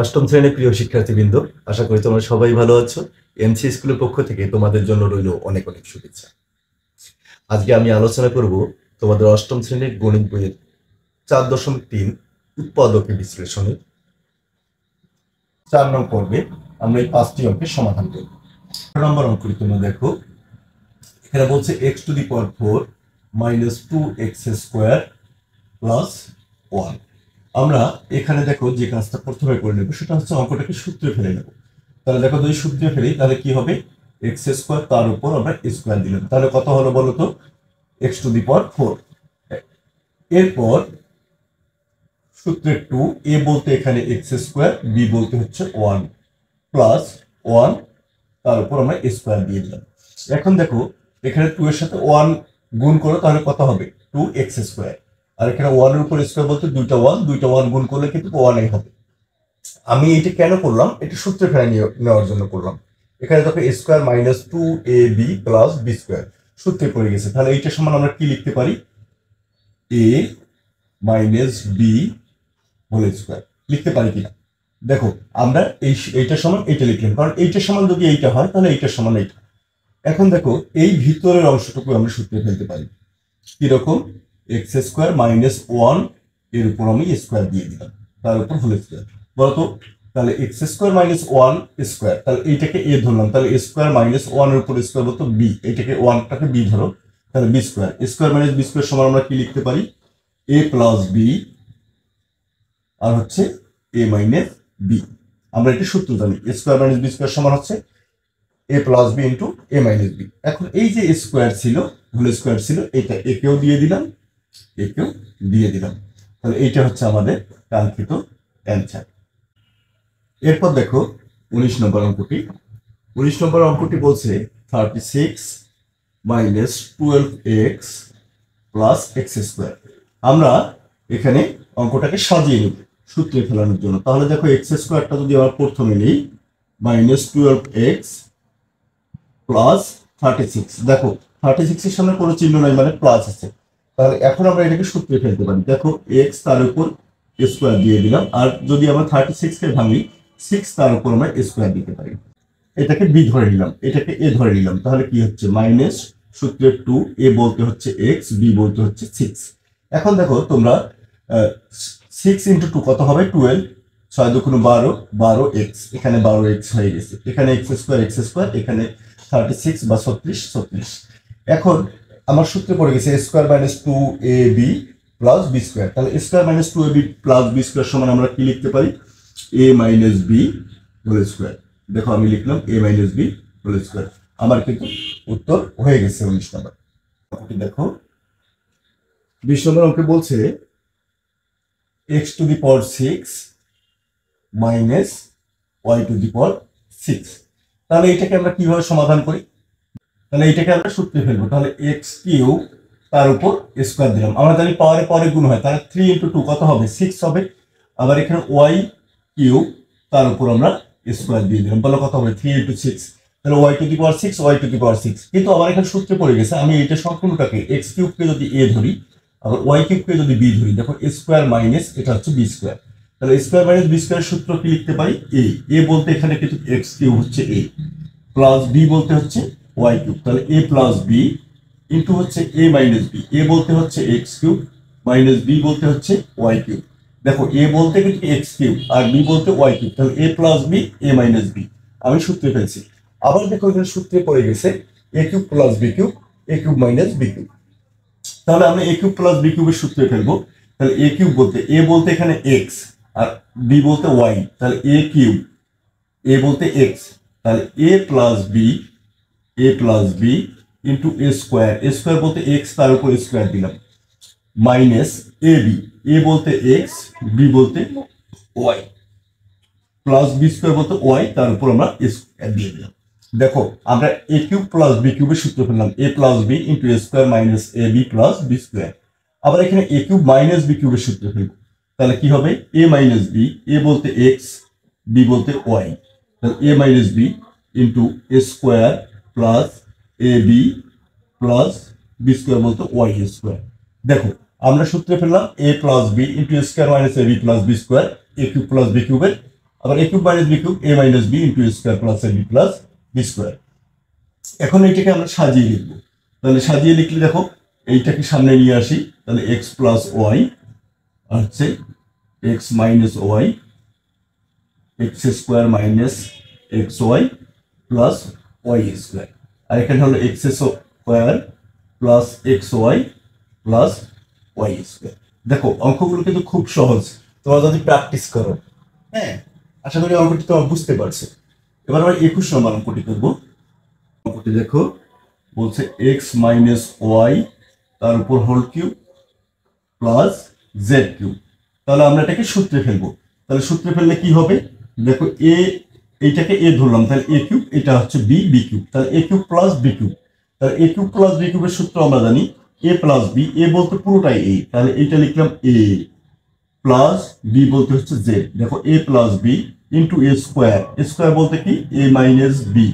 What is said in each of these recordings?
অষ্টম শ্রেণীর প্রিয় শিক্ষার্থীবৃন্দ, আশা করি তোমরা সবাই ভালো আছো। এমসি স্কুলের পক্ষ থেকে তোমাদের জন্য রইল অনেক অনেক শুভেচ্ছা। আজকে আমি আলোচনা করব তোমাদের অষ্টম শ্রেণীর গণিত বইয়ের 4.3 উৎপাদকের বিশ্লেষণে 4 নং পর্বে আমরা এই 5টি অঙ্কের সমাধান করব। 4 নম্বর অঙ্কটি তোমরা দেখো, এখানে বলছে x to the power 4 minus 2x square plus 1। আমরা এখানে দেখো যে কাজটা প্রথমে করে নেব সেটা হচ্ছে অঙ্কটাকে সূত্রে ফেলে নেব। তাহলে দেখো যদি সূত্রে ফেলি তাহলে কি হবে, এক্স স্কোয়ার তার উপর আমরা স্কোয়ার দিলাম, তাহলে কত হলো বলো তো, এক্স টু দি পাওয়ার 4। এরপর সূত্রের 2, এ বলতে এখানে এক্স স্কোয়ার, বি বলতে হচ্ছে 1 প্লাস 1 তার উপর আমরা স্কোয়ার দিয়ে দিলাম। এখন দেখো এখানে 2 এর সাথে 1 গুণ করো তাহলে কত হবে, 2x স্কোয়ার। আর এখানে 1 এর উপর স্কোয়ার বলতে দুইটা 1 গুণ করলে কিন্তু 1 হবে। আমি এটা কেন করলাম, এটা সূত্রে ফেলে নেওয়ার জন্য করলাম। এখানে দেখো square minus 2ab plus B square সূত্রে পড়ে গেছে, তাহলে এইটার সমান আমরা কি লিখতে পারি, a minus B whole square লিখতে পারি কিনা। দেখো আমরা এইটার সমান এইটা লিখলাম, কারণ এইটার সমান যদি এইটা হয় তাহলে এইটার সমান এইটা। এখন দেখো এই ভিতরের অংশটুকু আমরা সূত্রে ফেলতে পারি কিরকম, এক্স স্কোয়ার মাইনাস 1 এর উপর আমি স্কোয়ার দিয়ে দিলাম, তার উপর হোল স্কোয়ার বলতো। তাহলে এক্স স্কোয়ার মাইনাস 1 স্কোয়ার, তাহলে এইটাকে এ ধরলাম, তাহলে স্কোয়ার মাইনাস 1 এর উপর স্কোয়ার বলতো বি, এইটাকে 1টাকে বি ধরো, তাহলে B square. Square minus B square সমান আমরা কি লিখতে পারি, এ প্লাস বি আর হচ্ছে এ মাইনাস বি। আমরা এটা সূত্র জানি, স্কোয়ার মাইনাস বি স্কোয়ার সমান হচ্ছে এ প্লাস বি ইন্টু এ মাইনাস বি। এখন এই যে স্কোয়ার ছিল, হোল স্কোয়ার ছিল, এটা একেও দিয়ে দিলাম, একেও দিয়ে দিলাম, তাহলে এইটা হচ্ছে আমাদের কাঙ্ক্ষিত অ্যান্সার। এরপর দেখো 19 নম্বর অঙ্কটি। 19 নম্বর অঙ্কটি বলছে 36 minus 12x plus x square. আমরা এখানে অঙ্কটাকে সাজিয়ে নেব সূত্রে ফেলানোর জন্য। তাহলে দেখো এক্স স্কোয়ারটা যদি আমরা প্রথমে নিই, মাইনাস 12x প্লাস 36, দেখো 36 এর সামনে কোনো চিহ্ন নাই মানে প্লাস আছে, তাহলে এখন আমরা এটাকে সূত্রে ফেলতে পারি। দেখো এক্স তার উপর স্কোয়ার দিয়ে দিলাম, আর যদি আমরা 36 কে ভাঙি 6 তার উপর আমরা স্কোয়ার দিতে পারি। এটাকে বি ধরে নিলাম, এটাকে এ ধরে নিলাম, তাহলে কি হচ্ছে মাইনাস সূত্রের 2, এ বলতে হচ্ছে এক্স, বি বলতে হচ্ছে 6। এখন দেখো তোমরা 6 ইন্টু 2 কত হবে, 12, 6 দুগুণ 12, 12x, এখানে 12x হয়ে গেছে, এখানে এক্স স্কোয়ার, এখানে 36 বা 36। এখন আমার সূত্রে পড়ে গেছে square minus 2ab plus B square, তাহলে square minus 2ab plus B square সমান আমরা কি লিখতে পারি, A minus B whole square. দেখো আমি লিখলাম A minus B whole square, আমার কিন্তু উত্তর হয়ে গেছে 19 নম্বর। দেখো 20 নম্বর অঙ্কে বলছে x to the power 6 minus y to the power 6। তাহলে এটাকে আমরা কিভাবে সমাধান করি, তাহলে এটাকে আমরা সূত্রে ফেলবো। তাহলে এক্স কিউ তার উপর স্কোয়ার দিলাম, আমরা জানি পাওয়ারে পরে গুণ হয়, তাহলে 3 ইন্টু 2 কত হবে, 6 হবে। আবার এখানে ওয়াই কিউ তার উপর আমরা স্কোয়ার দিয়ে দিলাম, বলো কত হবে, 3 ইন্টু 6, তাহলে Y to the power 6, Y to the power 6। কিন্তু আমার এখানে সূত্রে পড়ে গেছে, আমি এটা সম্পূর্ণটাকে এক্স কিউবকে যদি এ ধরি, আবার ওয়াই কিউবকে যদি বি ধরি, দেখো স্কোয়ার মাইনাস এটা হচ্ছে বি স্কোয়ার, তাহলে স্কোয়ার মাইনাস বি স্কোয়ার সূত্র কি লিখতে পারি, এ বলতে এখানে কিন্তু এক্স কিউব হচ্ছে এ, প্লাস বি বলতে হচ্ছে ওয়াই কিউব, তাহলে এ প্লাস বি ইন্টু হচ্ছে এ মাইনাস বি, এ বলতে হচ্ছে এক্স কিউব মাইনাস বি বলতে হচ্ছে ওয়াই কিউব। দেখো এ বলতে কিন্তু এক্স কিউব আর বি বলতে ওয়াই কিউব, তাহলে এ plus B A minus B আমি সূত্রে ফেলছি। আবার দেখো এখানে সূত্রে পড়ে গেছে এ কিউব প্লাস বি কিউব, এ কিউব মাইনাস বি কিউব, তাহলে আমরা এ কিউব প্লাস বি কিউবের সূত্রে ফেলবো। তাহলে এ কিউব বলতে এ বলতে এখানে এক্স আর বি বলতে ওয়াই, তাহলে এ কিউব, এ বলতে এক্স, তাহলে এ plus B into A square বলতে এক্স তার উপর স্কোয়ার দিলাম, মাইনাস এ বি, এ বলতে এক্স, বি বলতে ওয়াই, প্লাস বি স্কোয়ার বলতে ওয়াই তার উপর আমরা স্কোয়ার দিয়ে দিলাম। দেখো আমরা এ কিউব প্লাস বি কিউবের সূত্র ফেললাম, A plus B into A square minus A B plus B square. আবার এখানে এ কিউব মাইনাস বি কিউবের সূত্র ফেলবো, তাহলে কি হবে, এ মাইনাস বি, এ বলতে এক্স, বি বলতে ওয়াই, তাহলে A minus B into A square plus A B plus B square বলতে ওয়াই স্কোয়ার। দেখো আমরা সূত্রে ফেললাম A plus B into square minus A B plus B square, A cube plus B কিউবের, আবার a cube minus b cube a minus b into a square plus ab plus b square. এখন এইটাকে আমরা সাজিয়ে লিখবো। তাহলে সাজিয়ে লিখলে দেখো এইটাকে সামনে নিয়ে আসি, তাহলে x প্লাস ওয়াই আর হচ্ছে x minus Y, X square minus X Y plus Y square, আর এখানে হলো X square plus X Y plus Y square. দেখো অঙ্কগুলো কিন্তু খুব সহজ, তোমরা যদি প্র্যাকটিস করো। হ্যাঁ, আশা করি অঙ্কটি তোমরা বুঝতে পারছো। এবার আমরা 21 নম্বর অঙ্কটি করবো। অঙ্কটি দেখো বলছে এক্স মাইনাস ওয়াই তার উপর whole cube plus Z cube. তাহলে আমরা এটাকে সূত্রে ফেলবো। তাহলে সূত্রে ফেললে কি হবে, দেখো এ, এইটাকে এ ধরলাম, তাহলে এ কিউব, এটা হচ্ছে বি, বি কিউব, তাহলে এ কিউব প্লাস বি কিউব। তাহলে এ কিউব প্লাস বি কিউবের সূত্র আমরা জানি এ প্লাস বি, এ বলতে পুরোটাই এ, তাহলে এইটা লিখলাম এ প্লাস বি বলতে হচ্ছে জেড। দেখো A plus B into A square, A square বলতে কি এ মাইনাস বি,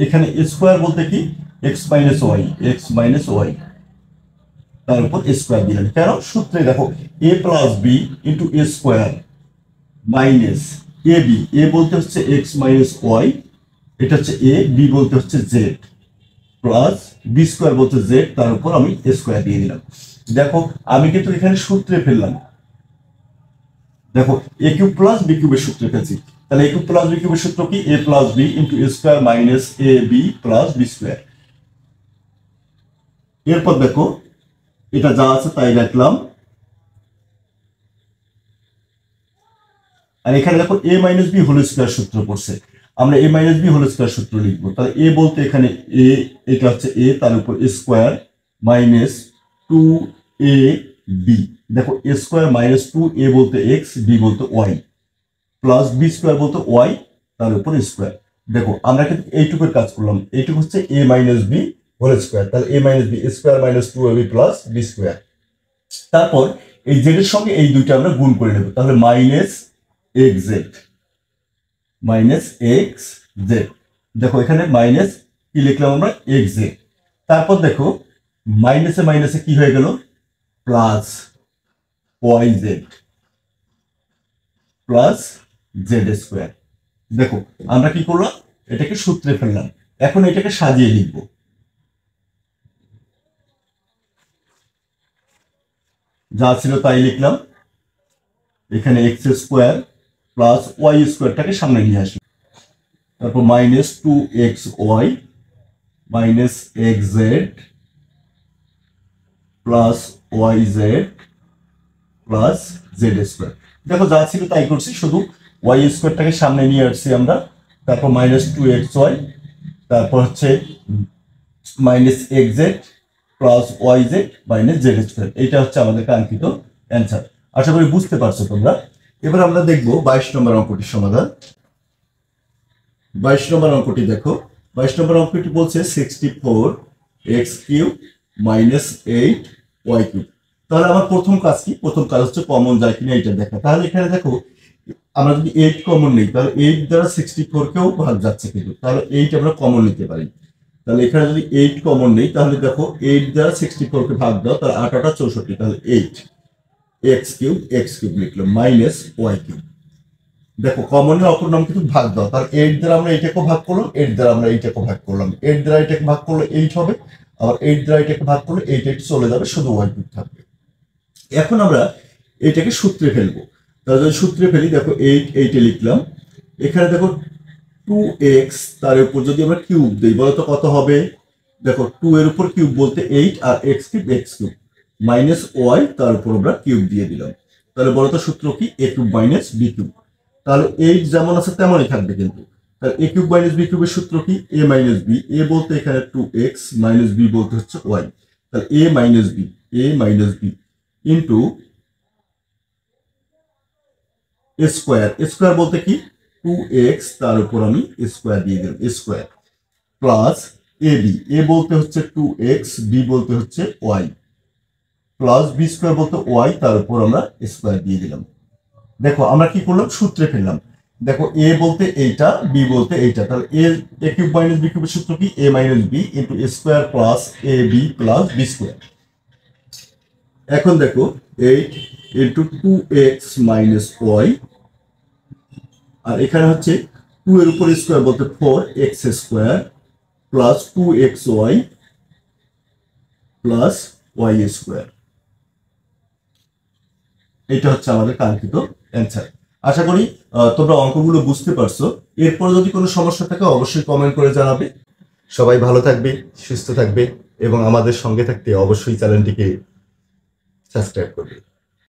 এখানে এ স্কোয়ার বলতে কি X minus Y, X minus Y, তার উপর এ স্কোয়ার দিলেন। কেন, সূত্রে দেখো A plus B into A square minus A B, A বলতে হচ্ছে এক্স মাইনাস ওয়াই, এটা হচ্ছে এ, বি বলতে হচ্ছে জেড, প্লাস বি স্কোয়ার বলতে জেড, তার উপর আমি এ স্কোয়ার দিয়ে দিলাম। দেখো আমি কিন্তু এখানে সূত্রে ফেললাম, দেখো এ কিউব প্লাস বি কিউবের সূত্রে ফেলছি। তাহলে এ কিউব প্লাস বি কিউবের সূত্র কি এ plus B into A square minus A B plus B square. এরপর দেখো এটা যা আছে তাই রাখলাম, আর এখানে দেখো এ মাইনাস বি হোল স্কোয়ার সূত্র পড়ছে, আমরা এ মাইনাস বি হোল স্কোয়ার সূত্র লিখবো। তাহলে এ বলতে এখানে এ, এটা হচ্ছে এ, তার উপর A square minus two A B, দেখো এ স্কোয়ার মাইনাস টু এ বলতে এক্স, বি বলতে ওয়াই, প্লাস বি স্কোয়ার বলতে ওয়াই, তার উপর স্কোয়ার। দেখো আমরা কিন্তু এইটুকুর কাজ করলাম, এইটুকু হচ্ছে A minus B whole square, তাহলে A minus B square minus two A B plus B square. তারপর এই জেড এর সঙ্গে এই দুইটা আমরা গুণ করে নেব, তাহলে minus X Z, minus X Z. দেখো এখানে মাইনাস কি লিখলাম আমরা এক্স জেড। তারপর দেখো মাইনাসে মাইনাসে কি হয়ে গেল plus Y Z plus Z square. দেখো আমরা কি করলাম, এটাকে সূত্রে ফেললাম, এখন এটাকে সাজিয়ে লিখবো। যা ছিল তাই লিখলাম, এখানে এক্স স্কোয়ার প্লাস ওয়াই স্কোয়ারটাকে সামনে নিয়ে আসি, তারপর minus two X Y minus X Z plus Y Z plus Z square. দেখো যা ছিল তাই করছি, শুধু ওয়াই স্কোয়ারটাকে সামনে নিয়ে আসছি আমরা, তারপর মাইনাস টু এক্স ওয়াই, তারপর হচ্ছে minus X Z plus Y Z minus Z square. এইটা হচ্ছে আমাদের কাঙ্ক্ষিত অ্যান্সার। আশা করি বুঝতে পারছো তোমরা। এবার আমরা দেখবো 22 নম্বর অঙ্কটির সমাধান। 22 নম্বর অঙ্কটি দেখো, 22 নম্বর অঙ্কটি বলছে 64 X cube minus 8 Y cube. তাহলে আমার প্রথম কাজ কি, প্রথম কাজ হচ্ছে কমন যায় কিনা এটা দেখা। তাহলে এখানে দেখো আমরা যদি 8 কমন নিই, তাহলে 8 দ্বারা 64 কেও ভাগ যাচ্ছে কিন্তু, তাহলে 8 আমরা কমন নিতে পারি। তাহলে এখানে যদি 8 কমন নেই, তাহলে দেখো 8 দ্বারা 64 কে ভাগ দাও, তাহলে 8 8 64, তাহলে 8 এক্স কিউব লিখলাম মাইনাস ওয়াই কিউব। দেখো কমনের অপর নাম কিন্তু ভাগ দাও, তাহলে 8 দ্বারা আমরা এইটাকে ভাগ করলাম, 8 দ্বারা আমরা এইটাকে ভাগ করলাম, 8 দ্বারা এটাকে ভাগ করলে 8 হবে, আবার 8 দ্বারা এটাকে ভাগ করলে 8 চলে যাবে, শুধু ওয়াই কিউব থাকবে। এখন আমরা এটাকে সূত্রে ফেলবো। তাহলে যদি সূত্রে ফেলি, দেখো 8 লিখলাম, এখানে দেখো 2x, তার উপর যদি আমরা কিউব দিই, বলতো কত হবে, দেখো 2 এর উপর কিউব বলতে 8 আর x কিউব মাইনাস ওয়াই, তার উপর আমরা কিউব দিয়ে দিলাম। তাহলে বলতো সূত্র কি a cube minus b cube. তাহলে 8 যেমন আছে তেমনই থাকবে কিন্তু, তাহলে a কিউব মাইনাস b কিউবের সূত্র কি a মাইনাস b, a বলতে এখানে 2x মাইনাস b বলতে হচ্ছে y, তাহলে a minus b into square বলতে কি 2x, তার উপর আমি স্কোয়ার দিয়ে দিলাম স্কোয়ার, প্লাস এ বলতে হচ্ছে 2x, বি বলতে হচ্ছে y, প্লাস বি স্কোয়ার বলতে y, তার উপর আমরা স্কোয়ার দিয়ে দিলাম। দেখো আমরা কি করলাম, সূত্রে ফেললাম। দেখো এ বলতে এইটা, বি বলতে এইটা, তাহলে এ কিউব মাইনাস বি কিউবের সূত্র কি A minus B into square plus A B plus B square. এখন দেখো 8 ইন্টু 2x মাইনাস ওয়াই, আর এখানে হচ্ছে 2 এর উপর স্কোয়ার বলতে 4x square plus 2xy plus y square. এটা হচ্ছে আমাদের কাঙ্ক্ষিত অ্যান্সার। আশা করি তোমরা অঙ্কগুলো বুঝতে পারছো। এরপর যদি কোনো সমস্যা থাকে অবশ্যই কমেন্ট করে জানাবে। সবাই ভালো থাকবে, সুস্থ থাকবে এবং আমাদের সঙ্গে থাকতে অবশ্যই চ্যানেলটিকে সাবস্ক্রাইব করবে।